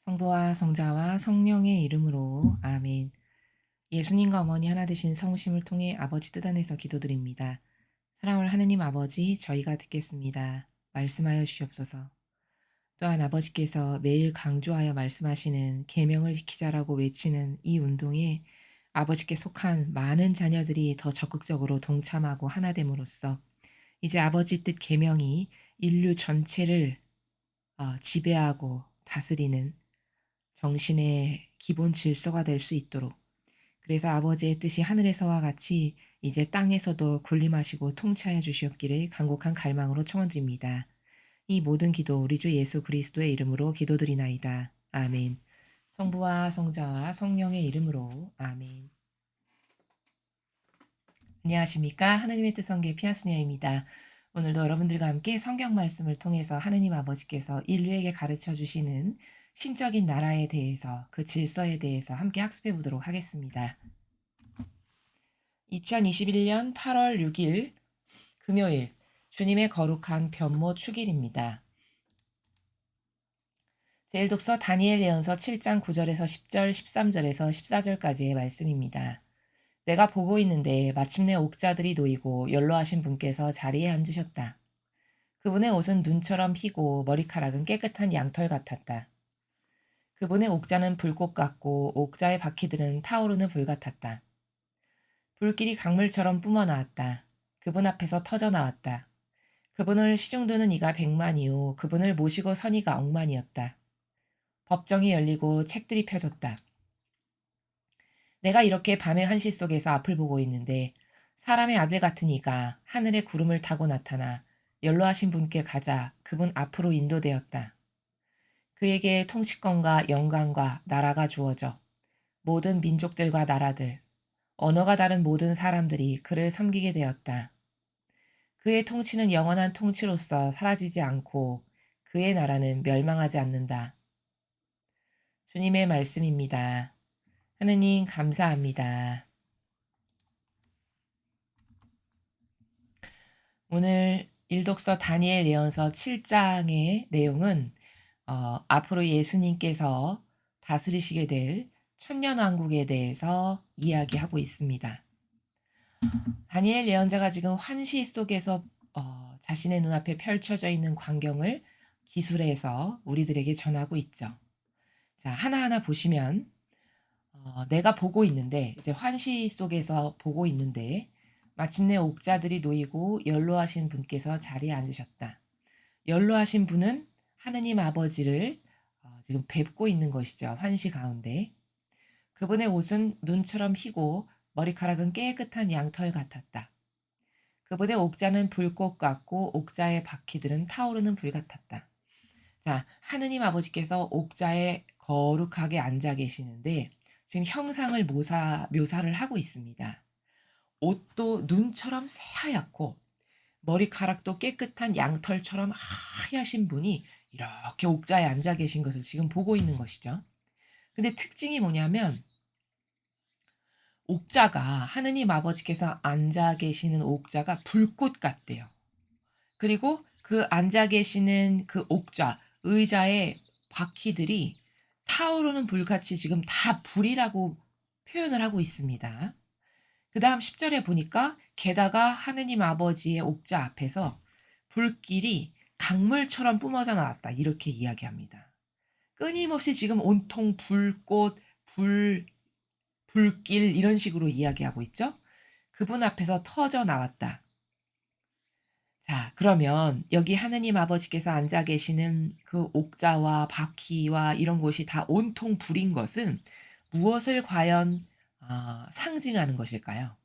성부와 성자와 성령의 이름으로 아멘. 예수님과 어머니 하나 되신 성심을 통해 아버지 뜻 안에서 기도드립니다. 사랑하는 하느님 아버지, 저희가 듣겠습니다. 말씀하여 주시옵소서. 또한 아버지께서 매일 강조하여 말씀하시는 계명을 지키자라고 외치는 이 운동에 아버지께 속한 많은 자녀들이 더 적극적으로 동참하고 하나됨으로써 이제 아버지 뜻 계명이 인류 전체를 지배하고 다스리는 정신의 기본 질서가 될 수 있도록, 그래서 아버지의 뜻이 하늘에서와 같이 이제 땅에서도 군림하시고 통치하여 주시옵기를 간곡한 갈망으로 청원드립니다. 이 모든 기도 우리 주 예수 그리스도의 이름으로 기도드리나이다. 아멘. 성부와 성자와 성령의 이름으로 아멘. 안녕하십니까? 하느님의 뜻 성계 피아스녀입니다. 오늘도 여러분들과 함께 성경 말씀을 통해서 하느님 아버지께서 인류에게 가르쳐 주시는 신적인 나라에 대해서, 그 질서에 대해서 함께 학습해 보도록 하겠습니다. 2021년 8월 6일 금요일, 주님의 거룩한 변모 축일입니다. 제1독서 다니엘 예언서 7장 9절에서 10절, 13절에서 14절까지의 말씀입니다. 내가 보고 있는데 마침내 옥자들이 놓이고 연로하신 분께서 자리에 앉으셨다. 그분의 옷은 눈처럼 희고 머리카락은 깨끗한 양털 같았다. 그분의 옥자는 불꽃 같고 옥자의 바퀴들은 타오르는 불 같았다. 불길이 강물처럼 뿜어나왔다. 그분 앞에서 터져나왔다. 그분을 시중드는 이가 100만이요 그분을 모시고 선 이가 억만이었다. 법정이 열리고 책들이 펴졌다. 내가 이렇게 밤의 한시 속에서 앞을 보고 있는데 사람의 아들 같은 이가 하늘의 구름을 타고 나타나 연로하신 분께 가자 그분 앞으로 인도되었다. 그에게 통치권과 영광과 나라가 주어져 모든 민족들과 나라들, 언어가 다른 모든 사람들이 그를 섬기게 되었다. 그의 통치는 영원한 통치로서 사라지지 않고 그의 나라는 멸망하지 않는다. 주님의 말씀입니다. 하느님 감사합니다. 오늘 일독서 다니엘 예언서 7장의 내용은 앞으로 예수님께서 다스리시게 될 천년왕국에 대해서 이야기하고 있습니다. 다니엘 예언자가 지금 환시 속에서 자신의 눈앞에 펼쳐져 있는 광경을 기술해서 우리들에게 전하고 있죠. 자, 하나하나 보시면 내가 보고 있는데, 이제 환시 속에서 보고 있는데 마침내 옥자들이 놓이고 연로하신 분께서 자리에 앉으셨다. 연로하신 분은 하느님 아버지를 지금 뵙고 있는 것이죠. 환시 가운데. 그분의 옷은 눈처럼 희고 머리카락은 깨끗한 양털 같았다. 그분의 옥자는 불꽃 같고 옥자의 바퀴들은 타오르는 불 같았다. 자, 하느님 아버지께서 옥자에 거룩하게 앉아 계시는데 지금 형상을 묘사를 하고 있습니다. 옷도 눈처럼 새하얗고 머리카락도 깨끗한 양털처럼 하얗신 분이 이렇게 옥자에 앉아 계신 것을 지금 보고 있는 것이죠. 근데 특징이 뭐냐면 옥자가, 하느님 아버지께서 앉아 계시는 옥자가 불꽃 같대요. 그리고 그 앉아 계시는 그 옥자, 의자의 바퀴들이 타오르는 불같이 지금 다 불이라고 표현을 하고 있습니다. 그 다음 10절에 보니까 게다가 하느님 아버지의 옥자 앞에서 불길이 강물처럼 뿜어져 나왔다. 이렇게 이야기합니다. 끊임없이 지금 온통 불꽃, 불길 이런 식으로 이야기하고 있죠. 그분 앞에서 터져 나왔다. 자, 그러면 여기 하느님 아버지께서 앉아 계시는 그 옥자와 바퀴와 이런 곳이 다 온통 불인 것은 무엇을 과연 상징하는 것일까요?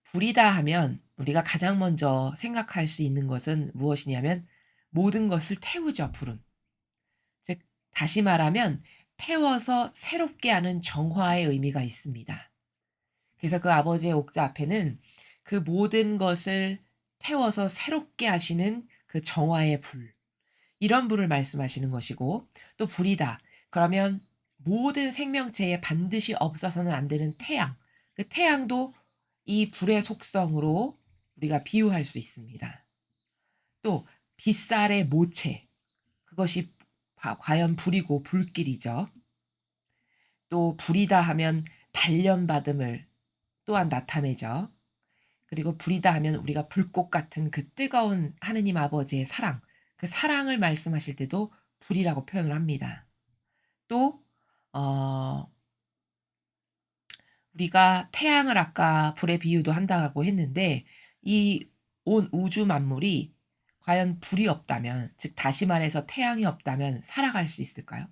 불이다 하면 우리가 가장 먼저 생각할 수 있는 것은 무엇이냐면 모든 것을 태우죠, 불은. 즉, 다시 말하면 태워서 새롭게 하는 정화의 의미가 있습니다. 그래서 그 아버지의 옥자 앞에는 그 모든 것을 태워서 새롭게 하시는 그 정화의 불, 이런 불을 말씀하시는 것이고, 또 불이다. 그러면 모든 생명체에 반드시 없어서는 안 되는 태양, 그 태양도 이 불의 속성으로 우리가 비유할 수 있습니다. 또 빗살의 모체, 그것이 과연 불이고 불길이죠. 또 불이다 하면 단련받음을 또한 나타내죠. 그리고 불이다 하면 우리가 불꽃 같은 그 뜨거운 하느님 아버지의 사랑, 그 사랑을 말씀하실 때도 불이라고 표현을 합니다. 또 어 우리가 태양을 아까 불에 비유도 한다고 했는데 이 온 우주 만물이 과연 불이 없다면, 즉 다시 말해서 태양이 없다면 살아갈 수 있을까요?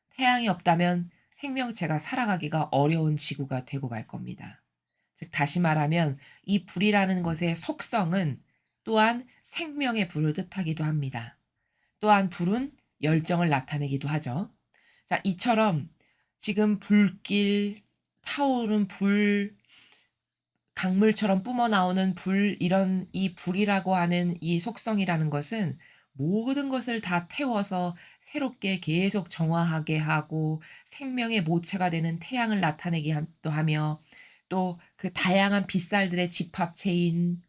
태양이 없다면 생명체가 살아가기가 어려운 지구가 되고 말 겁니다. 즉 다시 말하면 이 불이라는 것의 속성은 또한 생명의 불을 뜻하기도 합니다. 또한 불은 열정을 나타내기도 하죠. 자, 이처럼 지금 불길, 타오르는 불, 강물처럼 뿜어나오는 불, 이런 이 불이라고 하는 이 속성이라는 것은 모든 것을 다 태워서 새롭게 계속 정화하게 하고 생명의 모체가 되는 태양을 나타내게 또 하며, 또 그 다양한 빛살들의 집합체인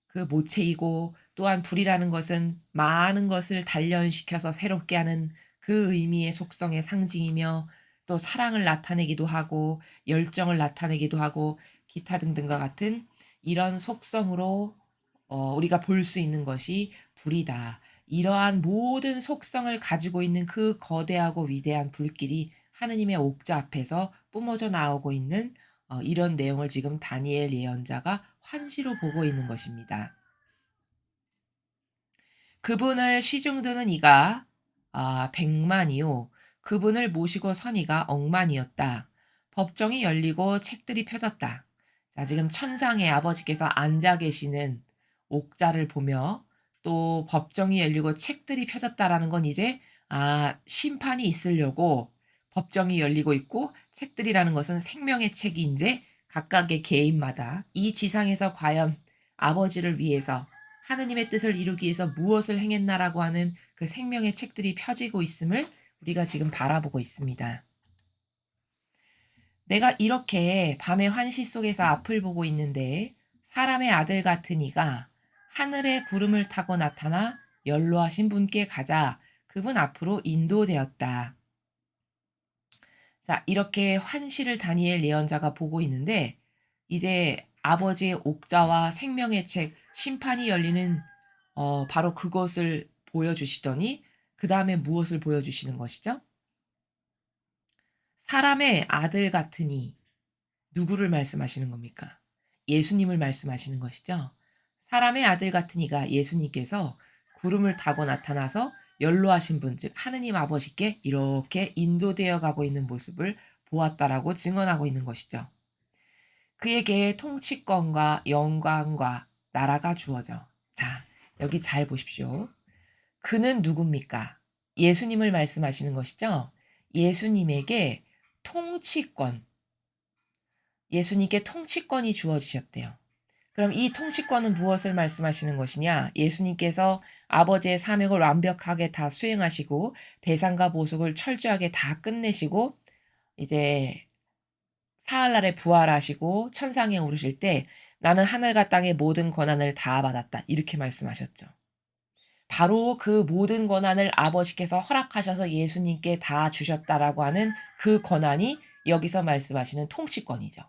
그 모체이고, 또한 불이라는 것은 많은 것을 단련시켜서 새롭게 하는 그 의미의 속성의 상징이며, 또 사랑을 나타내기도 하고 열정을 나타내기도 하고 기타 등등과 같은 이런 속성으로 우리가 볼 수 있는 것이 불이다. 이러한 모든 속성을 가지고 있는 그 거대하고 위대한 불길이 하느님의 옥자 앞에서 뿜어져 나오고 있는 이런 내용을 지금 다니엘 예언자가 환시로 보고 있는 것입니다. 그분을 시중드는 이가 백만이요 그분을 모시고 선 이가 억만이었다. 법정이 열리고 책들이 펴졌다. 자, 지금 천상의 아버지께서 앉아 계시는 옥자를 보며 또 법정이 열리고 책들이 펴졌다라는 건 이제 심판이 있으려고 법정이 열리고 있고, 책들이라는 것은 생명의 책이 이제 각각의 개인마다 이 지상에서 과연 아버지를 위해서 하느님의 뜻을 이루기 위해서 무엇을 행했나라고 하는 그 생명의 책들이 펴지고 있음을 우리가 지금 바라보고 있습니다. 내가 이렇게 밤의 환시 속에서 앞을 보고 있는데 사람의 아들 같은 이가 하늘의 구름을 타고 나타나 연로하신 분께 가자 그분 앞으로 인도되었다. 자, 이렇게 환시를 다니엘 예언자가 보고 있는데 이제 아버지의 옥자와 생명의 책 심판이 열리는 바로 그것을 보여주시더니 그 다음에 무엇을 보여주시는 것이죠? 사람의 아들 같으니 누구를 말씀하시는 겁니까? 예수님을 말씀하시는 것이죠. 사람의 아들 같으니가 예수님께서 구름을 타고 나타나서 연로하신 분, 즉 하느님 아버지께 이렇게 인도되어 가고 있는 모습을 보았다라고 증언하고 있는 것이죠. 그에게 통치권과 영광과 나라가 주어져. 자, 여기 잘 보십시오. 그는 누굽니까? 예수님을 말씀하시는 것이죠. 예수님에게 통치권, 예수님께 통치권이 주어지셨대요. 그럼 이 통치권은 무엇을 말씀하시는 것이냐? 예수님께서 아버지의 사명을 완벽하게 다 수행하시고 배상과 보속을 철저하게 다 끝내시고 이제 사흘날에 부활하시고 천상에 오르실 때 나는 하늘과 땅의 모든 권한을 다 받았다. 이렇게 말씀하셨죠. 바로 그 모든 권한을 아버지께서 허락하셔서 예수님께 다 주셨다라고 하는 그 권한이 여기서 말씀하시는 통치권이죠.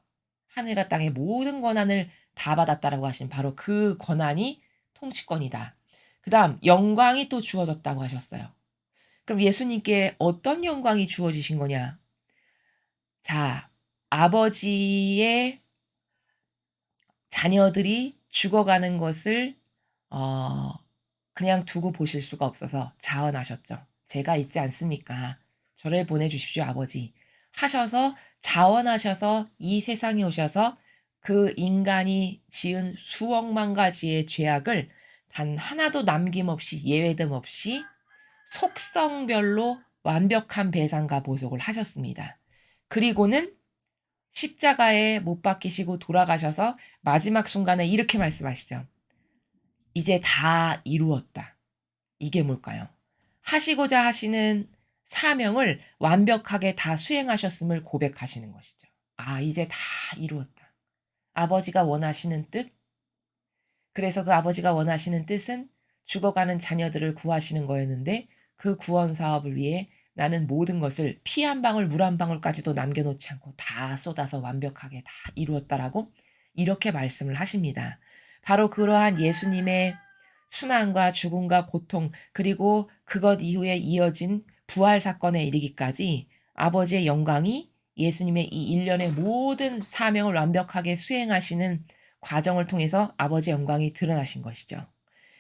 하늘과 땅의 모든 권한을 다 받았다라고 하신 바로 그 권한이 통치권이다. 그 다음 영광이 또 주어졌다고 하셨어요. 그럼 예수님께 어떤 영광이 주어지신 거냐? 자, 아버지의 자녀들이 죽어가는 것을 어 그냥 두고 보실 수가 없어서 자언하셨죠. 제가 있지 않습니까? 저를 보내주십시오, 아버지. 하셔서 자원하셔서 이 세상에 오셔서 그 인간이 지은 수억만 가지의 죄악을 단 하나도 남김없이 예외됨 없이 속성별로 완벽한 배상과 보속을 하셨습니다. 그리고는 십자가에 못 박히시고 돌아가셔서 마지막 순간에 이렇게 말씀하시죠. 이제 다 이루었다. 이게 뭘까요? 하시고자 하시는 사명을 완벽하게 다 수행하셨음을 고백하시는 것이죠. 이제 다 이루었다. 아버지가 원하시는 뜻? 그래서 그 아버지가 원하시는 뜻은 죽어가는 자녀들을 구하시는 거였는데 그 구원 사업을 위해 나는 모든 것을 피 한 방울 물 한 방울까지도 남겨놓지 않고 다 쏟아서 완벽하게 다 이루었다라고 이렇게 말씀을 하십니다. 바로 그러한 예수님의 순환과 죽음과 고통 그리고 그것 이후에 이어진 부활 사건에 이르기까지 아버지의 영광이 예수님의 이 일련의 모든 사명을 완벽하게 수행하시는 과정을 통해서 아버지의 영광이 드러나신 것이죠.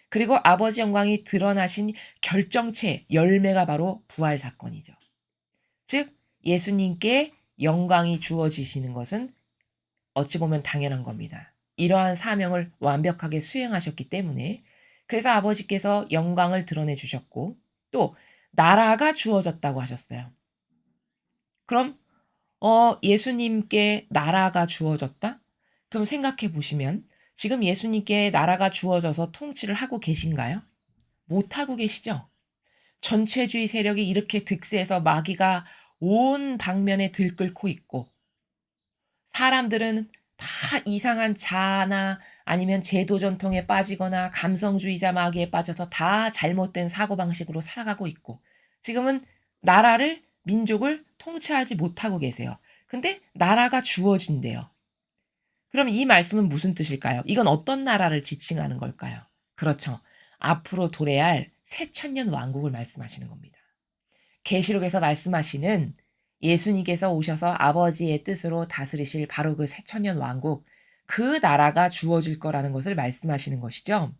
그리고 아버지 영광이 드러나신 결정체, 열매가 바로 부활 사건이죠. 즉 예수님께 영광이 주어지시는 것은 어찌 보면 당연한 겁니다. 이러한 사명을 완벽하게 수행하셨기 때문에 그래서 아버지께서 영광을 드러내 주셨고 또 나라가 주어졌다고 하셨어요. 그럼 예수님께 나라가 주어졌다? 그럼 생각해 보시면 지금 예수님께 나라가 주어져서 통치를 하고 계신가요? 못하고 계시죠? 전체주의 세력이 이렇게 득세해서 마귀가 온 방면에 들끓고 있고 사람들은 다 이상한 자아나 아니면 제도 전통에 빠지거나 감성주의자 마귀에 빠져서 다 잘못된 사고방식으로 살아가고 있고 지금은 나라를 민족을 통치하지 못하고 계세요. 근데 나라가 주어진대요. 그럼 이 말씀은 무슨 뜻일까요? 이건 어떤 나라를 지칭하는 걸까요? 그렇죠. 앞으로 도래할 새천년 왕국을 말씀하시는 겁니다. 계시록에서 말씀하시는 예수님께서 오셔서 아버지의 뜻으로 다스리실 바로 그 새천년 왕국, 그 나라가 주어질 거라는 것을 말씀하시는 것이죠.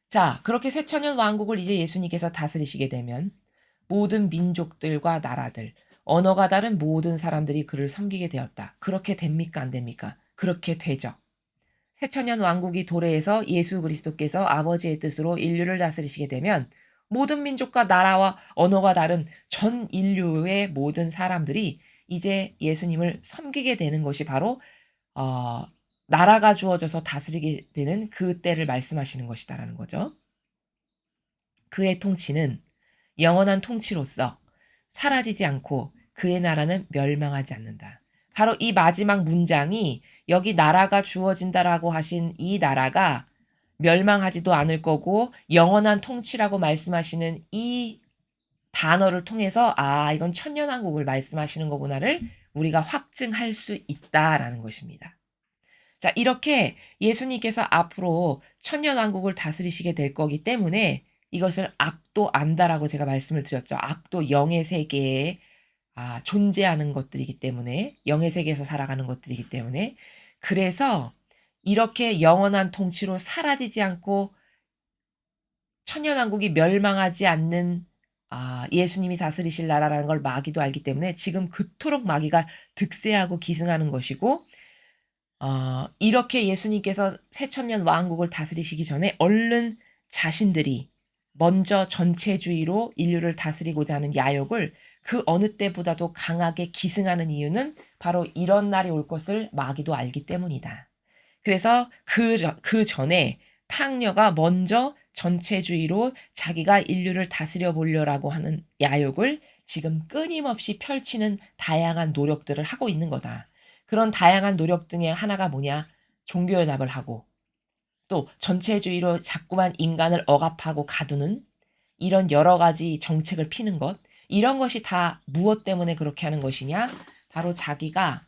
자, 그렇게 새천년 왕국을 이제 예수님께서 다스리시게 되면 모든 민족들과 나라들, 언어가 다른 모든 사람들이 그를 섬기게 되었다. 그렇게 됩니까? 안 됩니까? 그렇게 되죠. 새천년 왕국이 도래해서 예수 그리스도께서 아버지의 뜻으로 인류를 다스리시게 되면 모든 민족과 나라와 언어가 다른 전 인류의 모든 사람들이 이제 예수님을 섬기게 되는 것이 바로 어, 나라가 주어져서 다스리게 되는 그 때를 말씀하시는 것이다라는 거죠. 그의 통치는 영원한 통치로서 사라지지 않고 그의 나라는 멸망하지 않는다. 바로 이 마지막 문장이 여기 나라가 주어진다라고 하신 이 나라가 멸망하지도 않을 거고 영원한 통치라고 말씀하시는 이 단어를 통해서 아, 이건 천년왕국을 말씀하시는 거구나를 우리가 확증할 수 있다라는 것입니다. 자, 이렇게 예수님께서 앞으로 천년왕국을 다스리시게 될 거기 때문에 이것을 악도 안다라고 제가 말씀을 드렸죠. 악도 영의 세계에 존재하는 것들이기 때문에 영의 세계에서 살아가는 것들이기 때문에 그래서 이렇게 영원한 통치로 사라지지 않고 천년왕국이 멸망하지 않는 예수님이 다스리실 나라라는 걸 마귀도 알기 때문에 지금 그토록 마귀가 득세하고 기승하는 것이고 이렇게 예수님께서 새천년 왕국을 다스리시기 전에 얼른 자신들이 먼저 전체주의로 인류를 다스리고자 하는 야욕을 그 어느 때보다도 강하게 기승하는 이유는 바로 이런 날이 올 것을 마귀도 알기 때문이다. 그래서 그 전에 탕녀가 먼저 전체주의로 자기가 인류를 다스려 보려고 하는 야욕을 지금 끊임없이 펼치는 다양한 노력들을 하고 있는 거다. 그런 다양한 노력 중에 하나가 뭐냐? 종교연합을 하고 또 전체주의로 자꾸만 인간을 억압하고 가두는 이런 여러 가지 정책을 피는 것 이런 것이 다 무엇 때문에 그렇게 하는 것이냐? 바로 자기가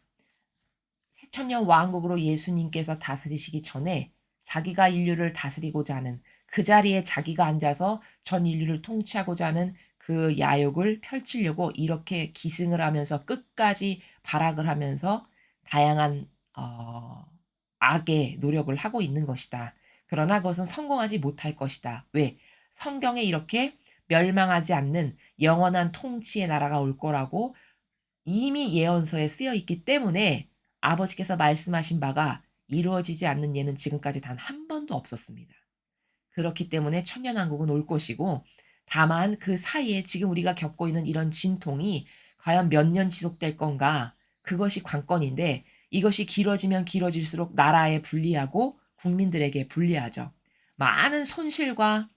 새천년 왕국으로 예수님께서 다스리시기 전에 자기가 인류를 다스리고자 하는 그 자리에 자기가 앉아서 전 인류를 통치하고자 하는 그 야욕을 펼치려고 이렇게 기승을 하면서 끝까지 발악을 하면서 다양한 악의 노력을 하고 있는 것이다. 그러나 그것은 성공하지 못할 것이다. 왜? 성경에 이렇게 멸망하지 않는 영원한 통치의 나라가 올 거라고 이미 예언서에 쓰여 있기 때문에 아버지께서 말씀하신 바가 이루어지지 않는 예는 지금까지 단 한 번도 없었습니다. 그렇기 때문에 천년왕국은 올 것이고 다만 그 사이에 지금 우리가 겪고 있는 이런 진통이 과연 몇 년 지속될 건가 그것이 관건인데 이것이 길어지면 길어질수록 나라에 불리하고 국민들에게 불리하죠. 많은 손실과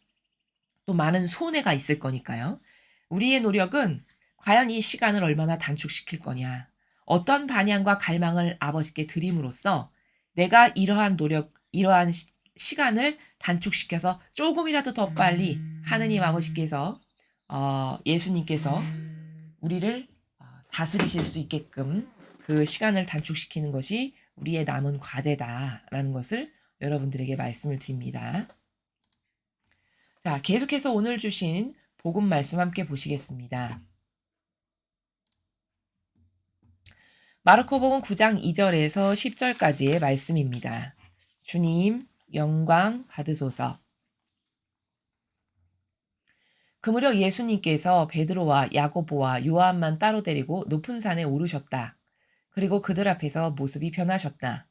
또 많은 손해가 있을 거니까요. 우리의 노력은 과연 이 시간을 얼마나 단축시킬 거냐. 어떤 반향과 갈망을 아버지께 드림으로써 내가 이러한 노력, 이러한 시간을 단축시켜서 조금이라도 더 빨리 하느님 아버지께서 예수님께서 우리를 다스리실 수 있게끔 그 시간을 단축시키는 것이 우리의 남은 과제다라는 것을 여러분들에게 말씀을 드립니다. 자, 계속해서 오늘 주신 복음 말씀 함께 보시겠습니다. 마르코복음 9장 2절에서 10절까지의 말씀입니다. 주님, 영광 받으소서. 그 무렵 예수님께서 베드로와 야고보와 요한만 따로 데리고 높은 산에 오르셨다. 그리고 그들 앞에서 모습이 변하셨다.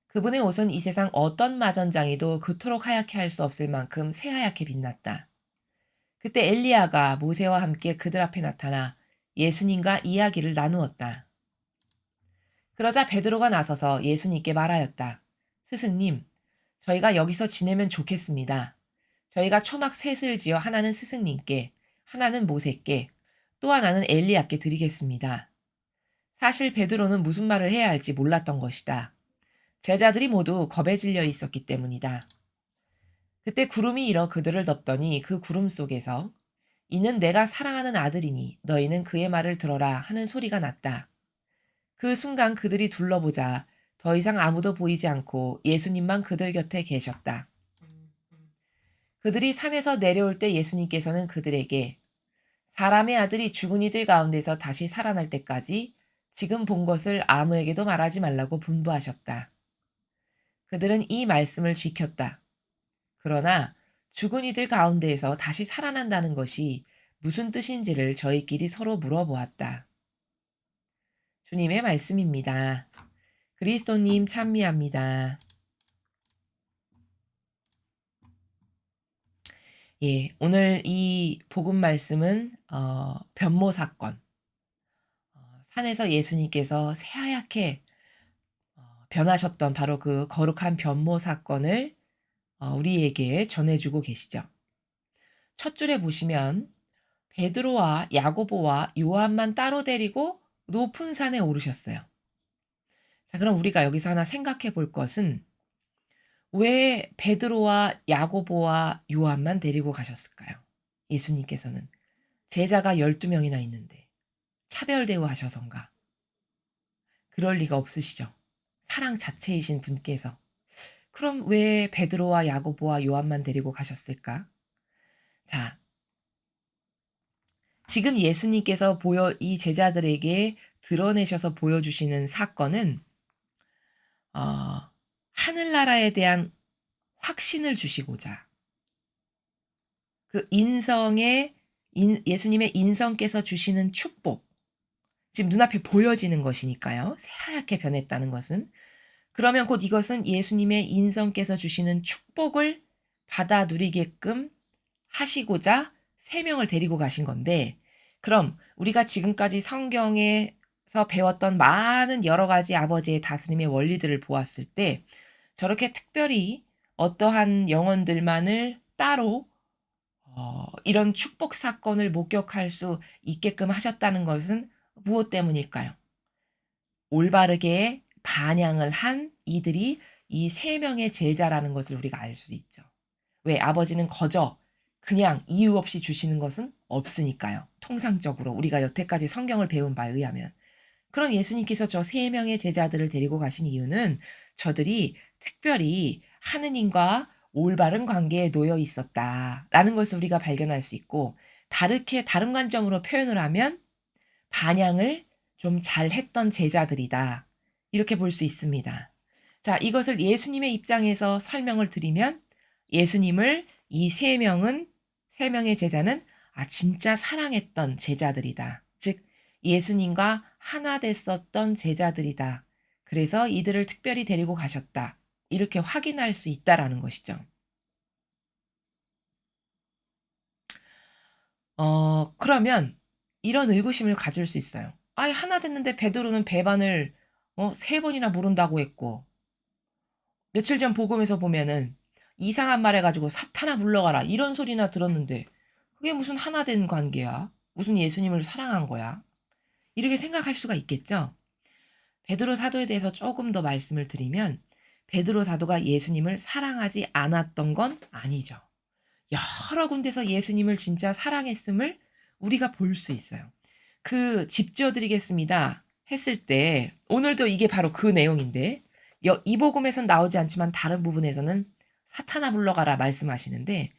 그분의 옷은 이 세상 어떤 마전장이도 그토록 하얗게 할 수 없을 만큼 새하얗게 빛났다. 그때 엘리야가 모세와 함께 그들 앞에 나타나 예수님과 이야기를 나누었다. 그러자 베드로가 나서서 예수님께 말하였다. 스승님, 저희가 여기서 지내면 좋겠습니다. 저희가 초막 셋을 지어 하나는 스승님께, 하나는 모세께, 또 하나는 엘리야께 드리겠습니다. 사실 베드로는 무슨 말을 해야 할지 몰랐던 것이다. 제자들이 모두 겁에 질려 있었기 때문이다. 그때 구름이 일어 그들을 덮더니 그 구름 속에서 이는 내가 사랑하는 아들이니 너희는 그의 말을 들어라 하는 소리가 났다. 그 순간 그들이 둘러보자 더 이상 아무도 보이지 않고 예수님만 그들 곁에 계셨다. 그들이 산에서 내려올 때 예수님께서는 그들에게 사람의 아들이 죽은 이들 가운데서 다시 살아날 때까지 지금 본 것을 아무에게도 말하지 말라고 분부하셨다. 그들은 이 말씀을 지켰다. 그러나 죽은 이들 가운데에서 다시 살아난다는 것이 무슨 뜻인지를 저희끼리 서로 물어보았다. 주님의 말씀입니다. 그리스도님 찬미합니다. 예, 오늘 이 복음 말씀은 변모 사건, 산에서 예수님께서 새하얗게 변하셨던 바로 그 거룩한 변모 사건을 우리에게 전해주고 계시죠. 첫 줄에 보시면 베드로와 야고보와 요한만 따로 데리고 높은 산에 오르셨어요. 자, 그럼 우리가 여기서 하나 생각해 볼 것은 왜 베드로와 야고보와 요한만 데리고 가셨을까요? 예수님께서는 제자가 12명이나 있는데 차별 대우하셔서인가? 그럴 리가 없으시죠. 사랑 자체이신 분께서. 그럼 왜 베드로와 야고보와 요한만 데리고 가셨을까? 자, 지금 예수님께서 이 제자들에게 드러내셔서 보여주시는 사건은 하늘나라에 대한 확신을 주시고자 그 예수님의 인성께서 주시는 축복, 지금 눈앞에 보여지는 것이니까요. 새하얗게 변했다는 것은. 그러면 곧 이것은 예수님의 인성께서 주시는 축복을 받아 누리게끔 하시고자 3명을 데리고 가신 건데, 그럼 우리가 지금까지 성경에서 배웠던 많은 여러 가지 아버지의 다스림의 원리들을 보았을 때 저렇게 특별히 어떠한 영혼들만을 따로 이런 축복 사건을 목격할 수 있게끔 하셨다는 것은 무엇 때문일까요? 올바르게 반향을 한 이들이 이 3명의 제자라는 것을 우리가 알 수 있죠. 왜? 아버지는 거저 그냥 이유 없이 주시는 것은 없으니까요. 통상적으로 우리가 여태까지 성경을 배운 바에 의하면. 그런 예수님께서 저 3명의 제자들을 데리고 가신 이유는 저들이 특별히 하느님과 올바른 관계에 놓여 있었다라는 것을 우리가 발견할 수 있고, 다른 관점으로 표현을 하면 반향을 좀 잘했던 제자들이다. 이렇게 볼 수 있습니다. 자, 이것을 예수님의 입장에서 설명을 드리면 예수님을 이 3명의 제자는 진짜 사랑했던 제자들이다. 즉 예수님과 하나 됐었던 제자들이다. 그래서 이들을 특별히 데리고 가셨다. 이렇게 확인할 수 있다라는 것이죠. 그러면 이런 의구심을 가질 수 있어요. 하나 됐는데 베드로는 배반을 3번이나 모른다고 했고, 며칠 전 복음에서 보면은 이상한 말 해가지고 사탄아 물러가라 이런 소리나 들었는데 그게 무슨 하나 된 관계야? 무슨 예수님을 사랑한 거야? 이렇게 생각할 수가 있겠죠? 베드로 사도에 대해서 조금 더 말씀을 드리면 베드로 사도가 예수님을 사랑하지 않았던 건 아니죠. 여러 군데서 예수님을 진짜 사랑했음을 우리가 볼 수 있어요. 그 집 지어 드리겠습니다 했을 때 오늘도 이게 바로 그 내용인데 이 복음에선 나오지 않지만 다른 부분에서는 "사탄아 물러가라." 말씀하시는데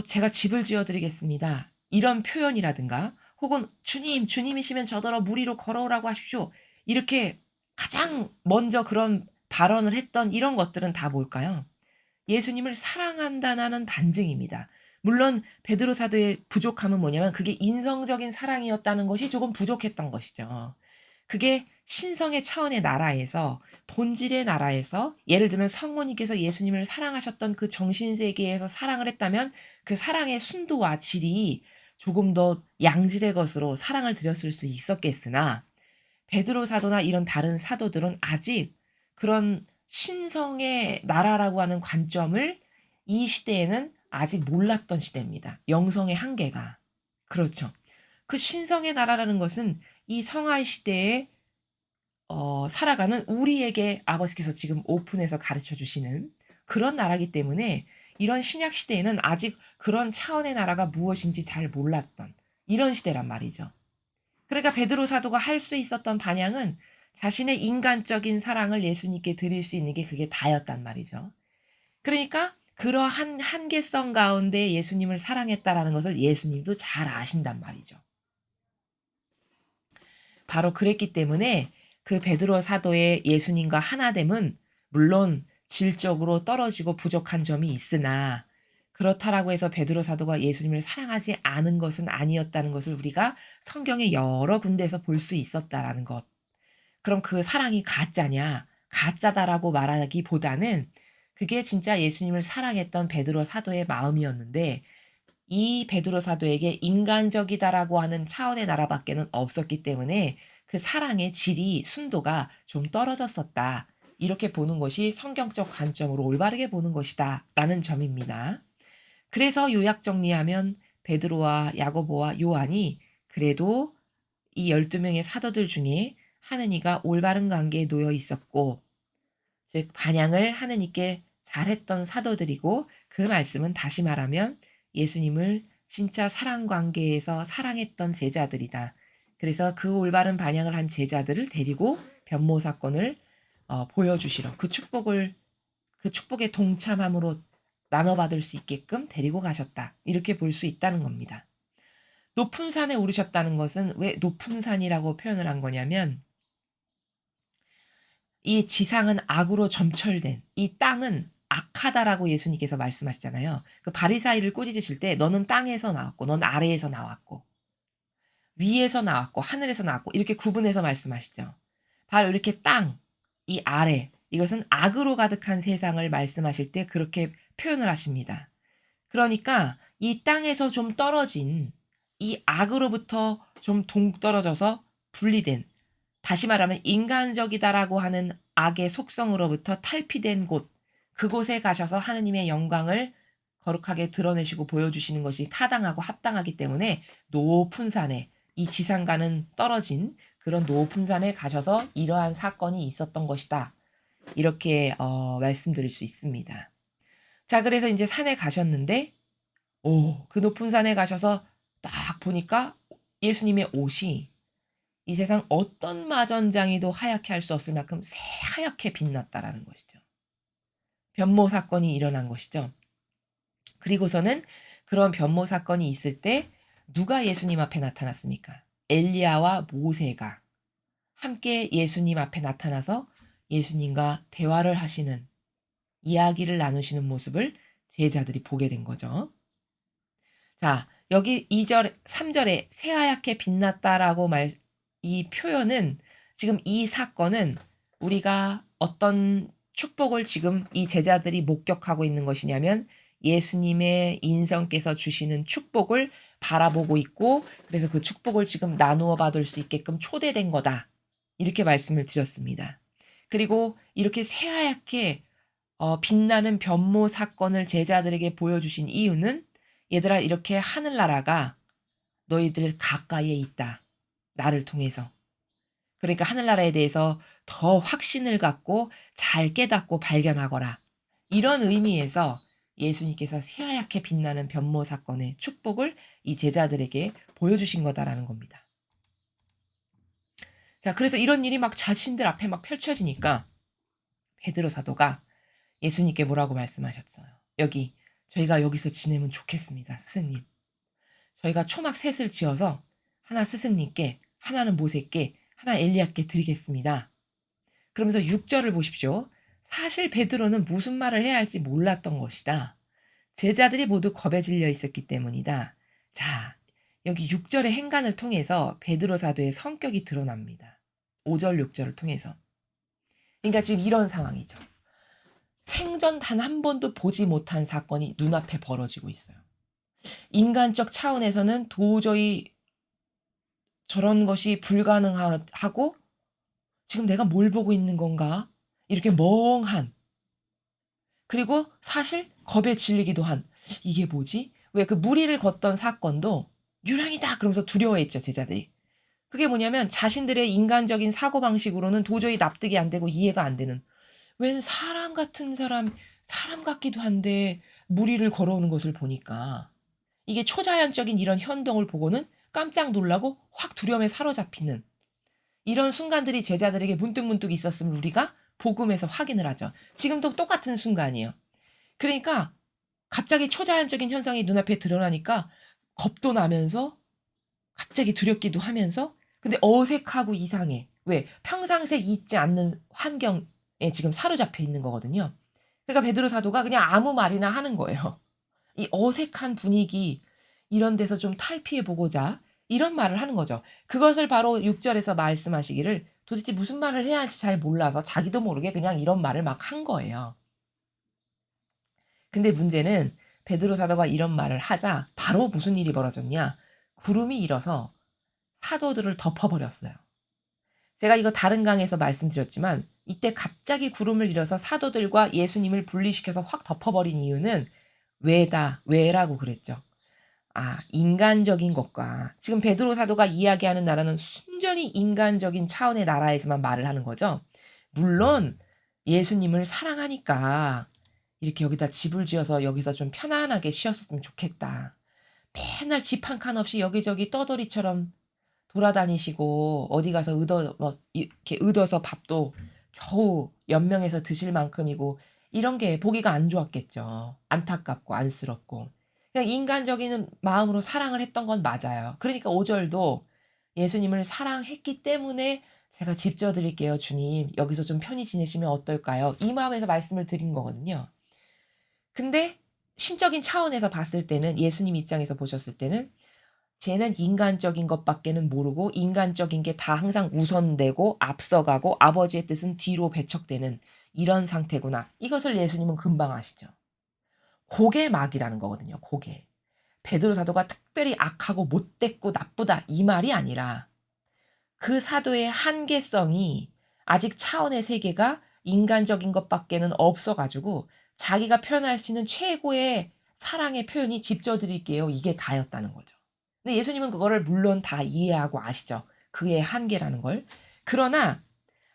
제가 집을 지어 드리겠습니다. 이런 표현이라든가 혹은 "주님, 주님이시면 저더러 물 위로 걸어오라고 하십시오." 이렇게 가장 먼저 그런 발언을 했던 이런 것들은 다 뭘까요? 예수님을 사랑한다는 반증입니다. 물론 베드로 사도의 부족함은 뭐냐면 그게 인성적인 사랑이었다는 것이 조금 부족했던 것이죠. 그게 신성의 차원의 나라에서 본질의 나라에서 예를 들면 성모님께서 예수님을 사랑하셨던 그 정신 세계에서 사랑을 했다면 그 사랑의 순도와 질이 조금 더 양질의 것으로 사랑을 드렸을 수 있었겠으나 베드로 사도나 이런 다른 사도들은 아직 그런 신성의 나라라고 하는 관점을 이 시대에는 아직 몰랐던 시대입니다. 영성의 한계가. 그렇죠. 그 신성의 나라라는 것은 이 성화 시대에 살아가는 우리에게 아버지께서 지금 오픈해서 가르쳐 주시는 그런 나라이기 때문에 이런 신약 시대에는 아직 그런 차원의 나라가 무엇인지 잘 몰랐던 이런 시대란 말이죠. 그러니까 베드로 사도가 할 수 있었던 반향은 자신의 인간적인 사랑을 예수님께 드릴 수 있는 게 그게 다였단 말이죠. 그러니까 그러한 한계성 가운데 예수님을 사랑했다라는 것을 예수님도 잘 아신단 말이죠. 바로 그랬기 때문에 그 베드로 사도의 예수님과 하나됨은 물론 질적으로 떨어지고 부족한 점이 있으나 그렇다라고 해서 베드로 사도가 예수님을 사랑하지 않은 것은 아니었다는 것을 우리가 성경의 여러 군데에서 볼 수 있었다라는 것. 그럼 그 사랑이 가짜냐? 가짜다라고 말하기보다는 그게 진짜 예수님을 사랑했던 베드로 사도의 마음이었는데 이 베드로 사도에게 인간적이다라고 하는 차원의 나라밖에는 없었기 때문에 그 사랑의 질이 순도가 좀 떨어졌었다. 이렇게 보는 것이 성경적 관점으로 올바르게 보는 것이다라는 점입니다. 그래서 요약 정리하면 베드로와 야고보와 요한이 그래도 이 12명의 사도들 중에 하느니가 올바른 관계에 놓여 있었고 즉 반향을 하느님께 잘했던 사도들이고 그 말씀은 다시 말하면 예수님을 진짜 사랑 관계에서 사랑했던 제자들이다. 그래서 그 올바른 반향을 한 제자들을 데리고 변모 사건을 보여주시러 그 축복의 동참함으로 나눠받을 수 있게끔 데리고 가셨다. 이렇게 볼 수 있다는 겁니다. 높은 산에 오르셨다는 것은 왜 높은 산이라고 표현을 한 거냐면 이 지상은 악으로 점철된 이 땅은 악하다라고 예수님께서 말씀하시잖아요. 그 바리사이를 꾸짖으실 때 너는 땅에서 나왔고 넌 아래에서 나왔고 위에서 나왔고 하늘에서 나왔고 이렇게 구분해서 말씀하시죠. 바로 이렇게 땅, 이 아래 이것은 악으로 가득한 세상을 말씀하실 때 그렇게 표현을 하십니다. 그러니까 이 땅에서 좀 떨어진 이 악으로부터 좀 동떨어져서 분리된 다시 말하면 인간적이다라고 하는 악의 속성으로부터 탈피된 곳, 그곳에 가셔서 하느님의 영광을 거룩하게 드러내시고 보여주시는 것이 타당하고 합당하기 때문에 높은 산에 이 지상과는 떨어진 그런 높은 산에 가셔서 이러한 사건이 있었던 것이다. 이렇게 말씀드릴 수 있습니다. 자, 그래서 이제 산에 가셨는데 그 높은 산에 가셔서 딱 보니까 예수님의 옷이 이 세상 어떤 마전장이도 하얗게 할 수 없을 만큼 새하얗게 빛났다라는 것이죠. 변모 사건이 일어난 것이죠. 그리고서는 그런 변모 사건이 있을 때 누가 예수님 앞에 나타났습니까? 엘리야와 모세가 함께 예수님 앞에 나타나서 예수님과 대화를 하시는 이야기를 나누시는 모습을 제자들이 보게 된 거죠. 자, 여기 2절, 3절에 새하얗게 빛났다라고 이 표현은 지금 이 사건은 우리가 어떤 축복을 지금 이 제자들이 목격하고 있는 것이냐면 예수님의 인성께서 주시는 축복을 바라보고 있고 그래서 그 축복을 지금 나누어 받을 수 있게끔 초대된 거다. 이렇게 말씀을 드렸습니다. 그리고 이렇게 새하얗게 빛나는 변모 사건을 제자들에게 보여주신 이유는 얘들아 이렇게 하늘나라가 너희들 가까이에 있다. 나를 통해서. 그러니까 하늘나라에 대해서 더 확신을 갖고 잘 깨닫고 발견하거라. 이런 의미에서 예수님께서 새하얗게 빛나는 변모 사건의 축복을 이 제자들에게 보여주신 거다라는 겁니다. 자, 그래서 이런 일이 막 자신들 앞에 막 펼쳐지니까 베드로 사도가 예수님께 뭐라고 말씀하셨어요. 저희가 여기서 지내면 좋겠습니다. 스승님. 저희가 초막 셋을 지어서 하나 스승님께, 하나는 모세께, 하나 엘리야께 드리겠습니다. 그러면서 6절을 보십시오. 사실 베드로는 무슨 말을 해야 할지 몰랐던 것이다. 제자들이 모두 겁에 질려 있었기 때문이다. 자, 여기 6절의 행간을 통해서 베드로 사도의 성격이 드러납니다. 5절, 6절을 통해서. 그러니까 지금 이런 상황이죠. 생전 단 한 번도 보지 못한 사건이 눈앞에 벌어지고 있어요. 인간적 차원에서는 도저히 저런 것이 불가능하고 지금 내가 뭘 보고 있는 건가? 이렇게 멍한. 그리고 사실 겁에 질리기도 한. 이게 뭐지? 왜 그 무리를 걷던 사건도 유랑이다 그러면서 두려워했죠, 제자들이. 그게 뭐냐면 자신들의 인간적인 사고방식으로는 도저히 납득이 안 되고 이해가 안 되는. 웬 사람 같은 사람 같기도 한데 무리를 걸어오는 것을 보니까 이게 초자연적인 이런 현동을 보고는 깜짝 놀라고 확 두려움에 사로잡히는 이런 순간들이 제자들에게 문득문득 있었음을 우리가 복음에서 확인을 하죠. 지금도 똑같은 순간이에요. 그러니까 갑자기 초자연적인 현상이 눈앞에 드러나니까 겁도 나면서 갑자기 두렵기도 하면서 근데 어색하고 이상해. 왜? 평상시에 있지 않는 환경에 지금 사로잡혀 있는 거거든요. 그러니까 베드로 사도가 그냥 아무 말이나 하는 거예요. 이 어색한 분위기 이런 데서 좀 탈피해 보고자 이런 말을 하는 거죠. 그것을 바로 6절에서 말씀하시기를 도대체 무슨 말을 해야 할지 잘 몰라서 자기도 모르게 그냥 이런 말을 막 한 거예요. 근데 문제는 베드로 사도가 이런 말을 하자 바로 무슨 일이 벌어졌냐? 구름이 일어서 사도들을 덮어버렸어요. 제가 이거 다른 강에서 말씀드렸지만 이때 갑자기 구름을 일어서 사도들과 예수님을 분리시켜서 확 덮어버린 이유는 왜라고 그랬죠. 인간적인 것과 지금 베드로 사도가 이야기하는 나라는 순전히 인간적인 차원의 나라에서만 말을 하는 거죠. 물론 예수님을 사랑하니까 이렇게 여기다 집을 지어서 여기서 좀 편안하게 쉬었으면 좋겠다. 맨날 집 한 칸 없이 여기저기 떠돌이처럼 돌아다니시고 어디 가서 이렇게 얻어서 밥도 겨우 연명해서 드실 만큼이고 이런 게 보기가 안 좋았겠죠. 안타깝고 안쓰럽고. 그냥 인간적인 마음으로 사랑을 했던 건 맞아요. 그러니까 5절도 예수님을 사랑했기 때문에 제가 집 지어드릴게요, 주님. 여기서 좀 편히 지내시면 어떨까요? 이 마음에서 말씀을 드린 거거든요. 근데 신적인 차원에서 봤을 때는 예수님 입장에서 보셨을 때는 쟤는 인간적인 것밖에는 모르고 인간적인 게 다 항상 우선되고 앞서가고 아버지의 뜻은 뒤로 배척되는 이런 상태구나. 이것을 예수님은 금방 아시죠. 그게 막이라는 거거든요. 그게. 베드로 사도가 특별히 악하고 못됐고 나쁘다 이 말이 아니라 그 사도의 한계성이 아직 차원의 세계가 인간적인 것밖에는 없어가지고 자기가 표현할 수 있는 최고의 사랑의 표현이 집져드릴게요. 이게 다였다는 거죠. 근데 예수님은 그거를 물론 다 이해하고 아시죠. 그의 한계라는 걸. 그러나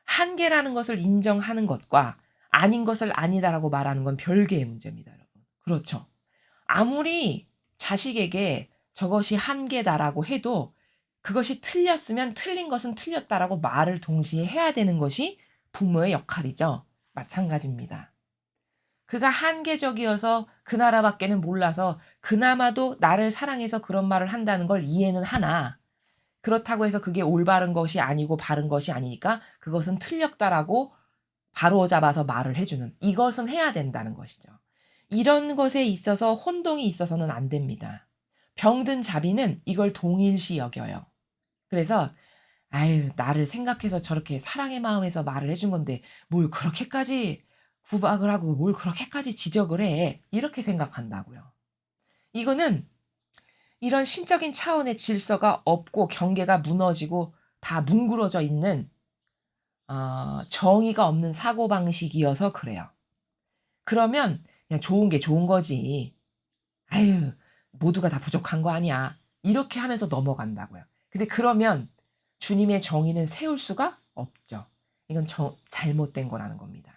한계라는 것을 인정하는 것과 아닌 것을 아니다라고 말하는 건 별개의 문제입니다, 여러분. 그렇죠. 아무리 자식에게 저것이 한계다라고 해도 그것이 틀렸으면 틀린 것은 틀렸다라고 말을 동시에 해야 되는 것이 부모의 역할이죠. 마찬가지입니다. 그가 한계적이어서 그 나라밖에는 몰라서 그나마도 나를 사랑해서 그런 말을 한다는 걸 이해는 하나 그렇다고 해서 그게 올바른 것이 아니고 바른 것이 아니니까 그것은 틀렸다라고 바로잡아서 말을 해주는 이것은 해야 된다는 것이죠. 이런 것에 있어서 혼동이 있어서는 안 됩니다. 병든 자비는 이걸 동일시 여겨요. 그래서 아유 나를 생각해서 저렇게 사랑의 마음에서 말을 해준 건데 뭘 그렇게까지 구박을 하고 뭘 그렇게까지 지적을 해 이렇게 생각한다고요. 이거는 이런 신적인 차원의 질서가 없고 경계가 무너지고 다 뭉그러져 있는 정의가 없는 사고방식이어서 그래요. 그러면 그냥 좋은 게 좋은 거지. 아유 모두가 다 부족한 거 아니야. 이렇게 하면서 넘어간다고요. 근데 그러면 주님의 정의는 세울 수가 없죠. 이건 잘못된 거라는 겁니다.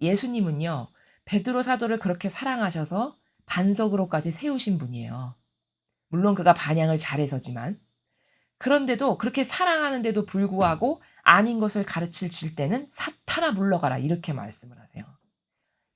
예수님은요. 베드로 사도를 그렇게 사랑하셔서 반석으로까지 세우신 분이에요. 물론 그가 반향을 잘해서지만. 그런데도 그렇게 사랑하는데도 불구하고 아닌 것을 가르칠 때는 "사탄아 물러가라." 이렇게 말씀을 하세요.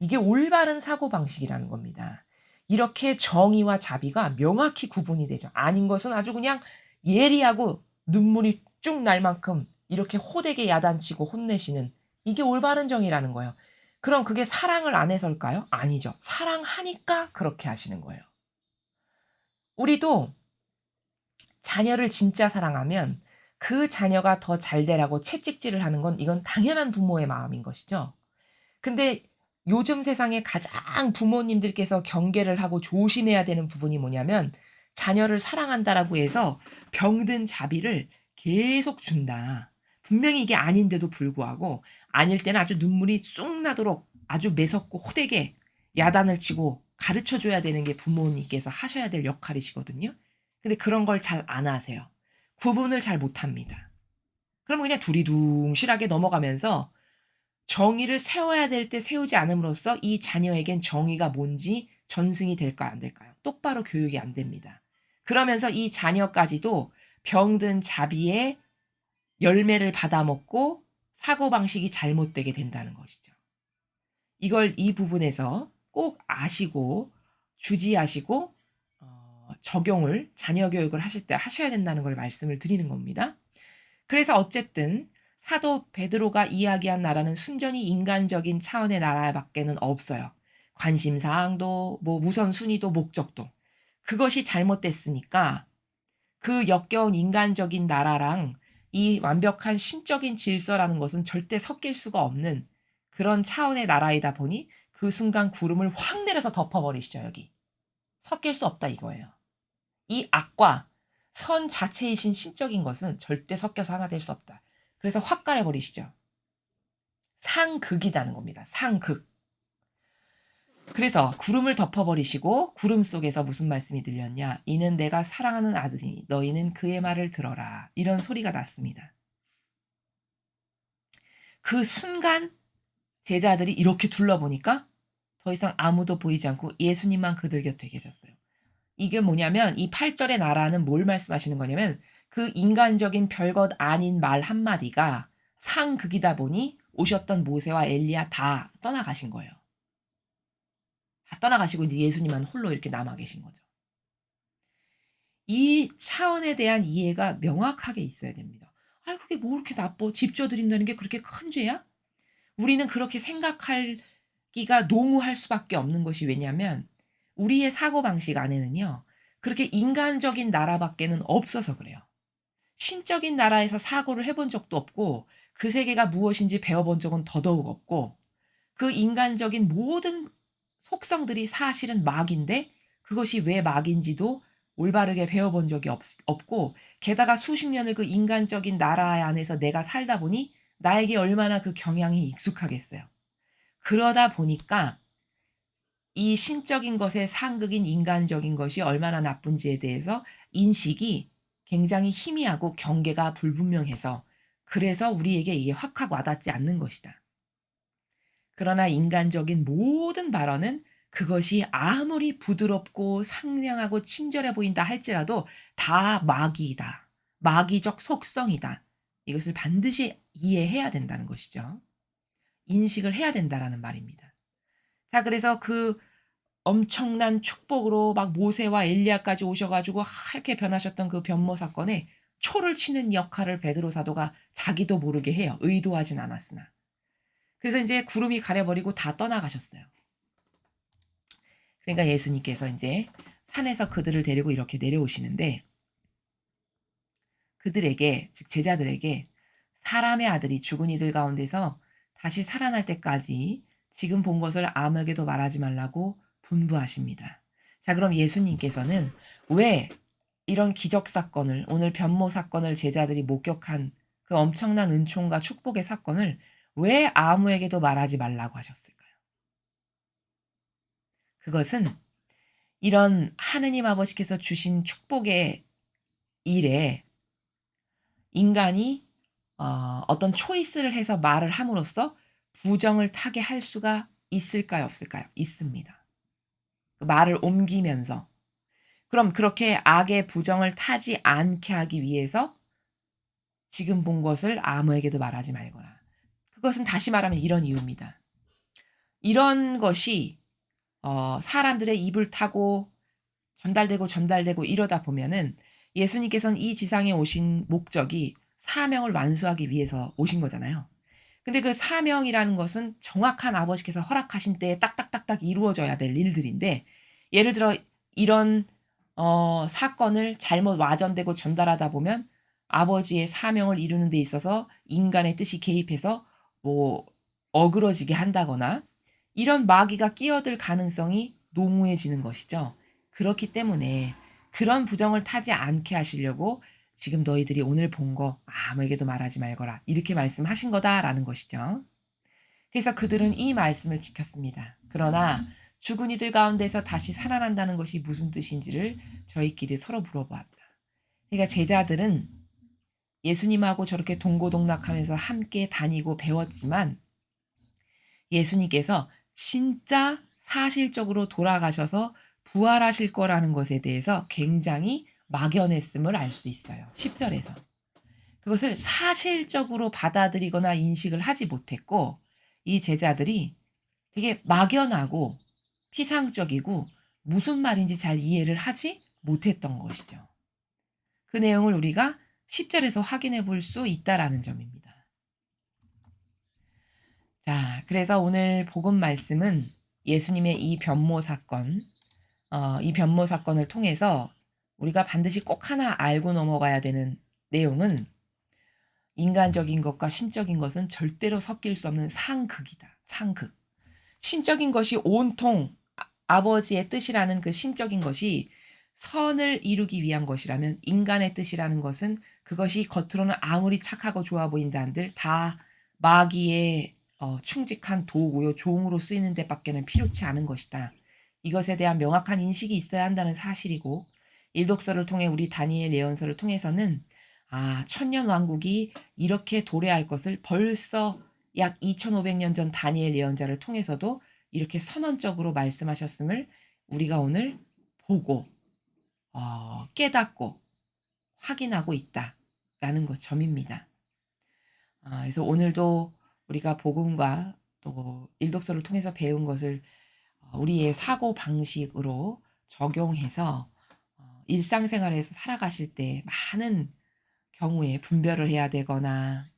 이게 올바른 사고방식이라는 겁니다. 이렇게 정의와 자비가 명확히 구분이 되죠. 아닌 것은 아주 그냥 예리하고 눈물이 쭉 날 만큼 이렇게 호되게 야단치고 혼내시는, 이게 올바른 정의라는 거예요. 그럼 그게 사랑을 안 해서일까요? 아니죠. 사랑하니까 그렇게 하시는 거예요. 우리도 자녀를 진짜 사랑하면 그 자녀가 더 잘 되라고 채찍질을 하는 건, 이건 당연한 부모의 마음인 것이죠. 근데 요즘 세상에 가장 부모님들께서 경계를 하고 조심해야 되는 부분이 뭐냐면, 자녀를 사랑한다라고 해서 병든 자비를 계속 준다. 분명히 이게 아닌데도 불구하고 아닐 때는 아주 눈물이 쑥 나도록 아주 매섭고 호되게 야단을 치고 가르쳐 줘야 되는 게 부모님께서 하셔야 될 역할이시거든요. 근데 그런 걸 잘 안 하세요. 구분을 잘 못합니다. 그러면 그냥 두리둥실하게 넘어가면서 정의를 세워야 될 때 세우지 않음으로써 이 자녀에겐 정의가 뭔지 전승이 될까요, 안 될까요? 똑바로 교육이 안 됩니다. 그러면서 이 자녀까지도 병든 자비의 열매를 받아먹고 사고방식이 잘못되게 된다는 것이죠. 이걸 이 부분에서 꼭 아시고 주지하시고 적용을 자녀 교육을 하실 때 하셔야 된다는 걸 말씀을 드리는 겁니다. 그래서 어쨌든 사도 베드로가 이야기한 나라는 순전히 인간적인 차원의 나라밖에는 없어요. 관심 사항도 뭐 우선순위도 목적도. 그것이 잘못됐으니까 그 역겨운 인간적인 나라랑 이 완벽한 신적인 질서라는 것은 절대 섞일 수가 없는 그런 차원의 나라이다 보니 그 순간 구름을 확 내려서 덮어버리시죠, 여기. 섞일 수 없다 이거예요. 이 악과 선 자체이신 신적인 것은 절대 섞여서 하나 될 수 없다. 그래서 확 가려버리시죠. 상극이라는 겁니다. 상극. 그래서 구름을 덮어버리시고 구름 속에서 무슨 말씀이 들렸냐. 이는 내가 사랑하는 아들이니 너희는 그의 말을 들어라. 이런 소리가 났습니다. 그 순간 제자들이 이렇게 둘러보니까 더 이상 아무도 보이지 않고 예수님만 그들 곁에 계셨어요. 이게 뭐냐면 이 8절의 나라는 뭘 말씀하시는 거냐면 그 인간적인 별것 아닌 말 한마디가 상극이다 보니 오셨던 모세와 엘리야 다 떠나가신 거예요. 다 떠나가시고 이제 예수님만 홀로 이렇게 남아 계신 거죠. 이 차원에 대한 이해가 명확하게 있어야 됩니다. 아, 그게 뭐 그렇게 나빠? 집줘 드린다는 게 그렇게 큰 죄야? 우리는 그렇게 생각하기가 농후할 수밖에 없는 것이, 왜냐하면 우리의 사고방식 안에는요, 그렇게 인간적인 나라밖에는 없어서 그래요. 신적인 나라에서 사고를 해본 적도 없고 그 세계가 무엇인지 배워본 적은 더더욱 없고, 그 인간적인 모든 속성들이 사실은 막인데 그것이 왜 막인지도 올바르게 배워본 적이 없고, 게다가 수십 년을 그 인간적인 나라 안에서 내가 살다 보니 나에게 얼마나 그 경향이 익숙하겠어요. 그러다 보니까 이 신적인 것의 상극인 인간적인 것이 얼마나 나쁜지에 대해서 인식이 굉장히 희미하고 경계가 불분명해서, 그래서 우리에게 이게 확확 와닿지 않는 것이다. 그러나 인간적인 모든 발언은 그것이 아무리 부드럽고 상냥하고 친절해 보인다 할지라도 다 마귀이다. 마귀적 속성이다. 이것을 반드시 이해해야 된다는 것이죠. 인식을 해야 된다라는 말입니다. 자, 그래서 그 엄청난 축복으로 막 모세와 엘리야까지 오셔 가지고 하얗게 변하셨던 그 변모 사건에 초를 치는 역할을 베드로 사도가 자기도 모르게 해요, 의도하진 않았으나. 그래서 인제 구름이 가려 버리고 다 떠나가셨어요. 그러니까 예수님께서 인제 산에서 그들을 데리고 이렇게 내려오시는데, 그들에게, 즉 제자들에게 사람의 아들이 죽은 이들 가운데서 다시 살아날 때까지 지금 본 것을 아무에게도 말하지 말라고 분부하십니다. 자, 그럼 예수님께서는 왜 이런 기적 사건을, 오늘 변모 사건을 제자들이 목격한 그 엄청난 은총과 축복의 사건을 왜 아무에게도 말하지 말라고 하셨을까요? 그것은 이런 하느님 아버지께서 주신 축복의 일에 인간이 어떤 초이스를 해서 말을 함으로써 부정을 타게 할 수가 있을까요? 없을까요? 있습니다. 그 말을 옮기면서. 그럼 그렇게 악의 부정을 타지 않게 하기 위해서 지금 본 것을 아무에게도 말하지 말거라. 그것은 다시 말하면 이런 이유입니다. 이런 것이 사람들의 입을 타고 전달되고 이러다 보면은 예수님께서는 이 지상에 오신 목적이 사명을 완수하기 위해서 오신 거잖아요. 근데 그 사명이라는 것은 정확한 아버지께서 허락하신 때에 딱딱딱딱 이루어져야 될 일들인데, 예를 들어 이런 사건을 잘못 와전되고 전달하다 보면 아버지의 사명을 이루는 데 있어서 인간의 뜻이 개입해서 뭐 어그러지게 한다거나 이런 마귀가 끼어들 가능성이 농후해지는 것이죠. 그렇기 때문에 그런 부정을 타지 않게 하시려고 지금 너희들이 오늘 본 거 아무에게도 말하지 말거라. 이렇게 말씀하신 거다라는 것이죠. 그래서 그들은 이 말씀을 지켰습니다. 그러나 죽은 이들 가운데서 다시 살아난다는 것이 무슨 뜻인지를 저희끼리 서로 물어보았다. 그러니까 제자들은 예수님하고 저렇게 동고동락하면서 함께 다니고 배웠지만 예수님께서 진짜 사실적으로 돌아가셔서 부활하실 거라는 것에 대해서 굉장히 막연했음을 알 수 있어요. 10절에서. 그것을 사실적으로 받아들이거나 인식을 하지 못했고 이 제자들이 되게 막연하고 피상적이고 무슨 말인지 잘 이해를 하지 못했던 것이죠. 그 내용을 우리가 10절에서 확인해 볼 수 있다라는 점입니다. 자, 그래서 오늘 복음 말씀은 예수님의 이 변모 사건, 이 변모 사건을 통해서 우리가 반드시 꼭 하나 알고 넘어가야 되는 내용은 인간적인 것과 신적인 것은 절대로 섞일 수 없는 상극이다. 상극. 신적인 것이 온통 아버지의 뜻이라는 그 신적인 것이 선을 이루기 위한 것이라면 인간의 뜻이라는 것은 그것이 겉으로는 아무리 착하고 좋아 보인다 한들 다 마귀의 충직한 도구요 종으로 쓰이는 데밖에는 필요치 않은 것이다. 이것에 대한 명확한 인식이 있어야 한다는 사실이고 일독서를 통해 우리 다니엘 예언서를 통해서는 천년 왕국이 이렇게 도래할 것을 벌써 약 2500년 전 다니엘 예언자를 통해서도 이렇게 선언적으로 말씀하셨음을 우리가 오늘 보고 깨닫고 확인하고 있다라는 점입니다. 그래서 오늘도 우리가 복음과 또 일독서를 통해서 배운 것을 우리의 사고 방식으로 적용해서 일상생활에서 살아가실 때 많은 경우에 분별을 해야 되거나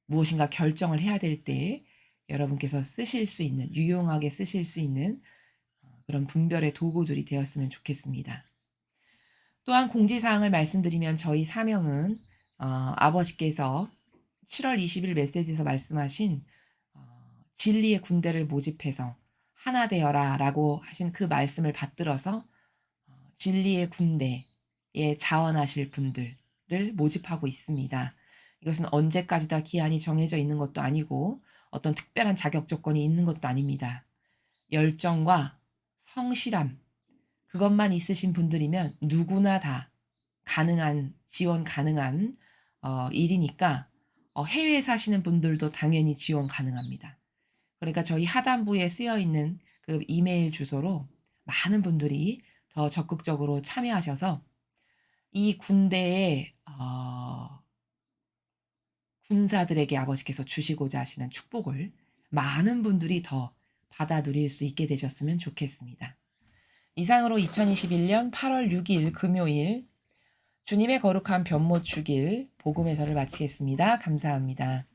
무엇인가 결정을 해야 될 때 여러분께서 쓰실 수 있는 유용하게 쓰실 수 있는 그런 분별의 도구들이 되었으면 좋겠습니다. 또한 공지사항을 말씀드리면 저희 사명은 아버지께서 7월 20일 메시지에서 말씀하신 진리의 군대를 모집해서 하나 되어라 라고 하신 그 말씀을 받들어서 진리의 군대에 자원하실 분들을 모집하고 있습니다. 이것은 언제까지 다 기한이 정해져 있는 것도 아니고 어떤 특별한 자격 조건이 있는 것도 아닙니다. 열정과 성실함, 그것만 있으신 분들이면 누구나 다 지원 가능한 일이니까 해외에 사시는 분들도 당연히 지원 가능합니다. 그러니까 저희 하단부에 쓰여 있는 그 이메일 주소로 많은 분들이 더 적극적으로 참여하셔서 이 군대의 군사들에게 아버지께서 주시고자 하시는 축복을 많은 분들이 더 받아 누릴 수 있게 되셨으면 좋겠습니다. 이상으로 2021년 8월 6일 금요일 주님의 거룩한 변모 축일 복음 해설을 마치겠습니다. 감사합니다.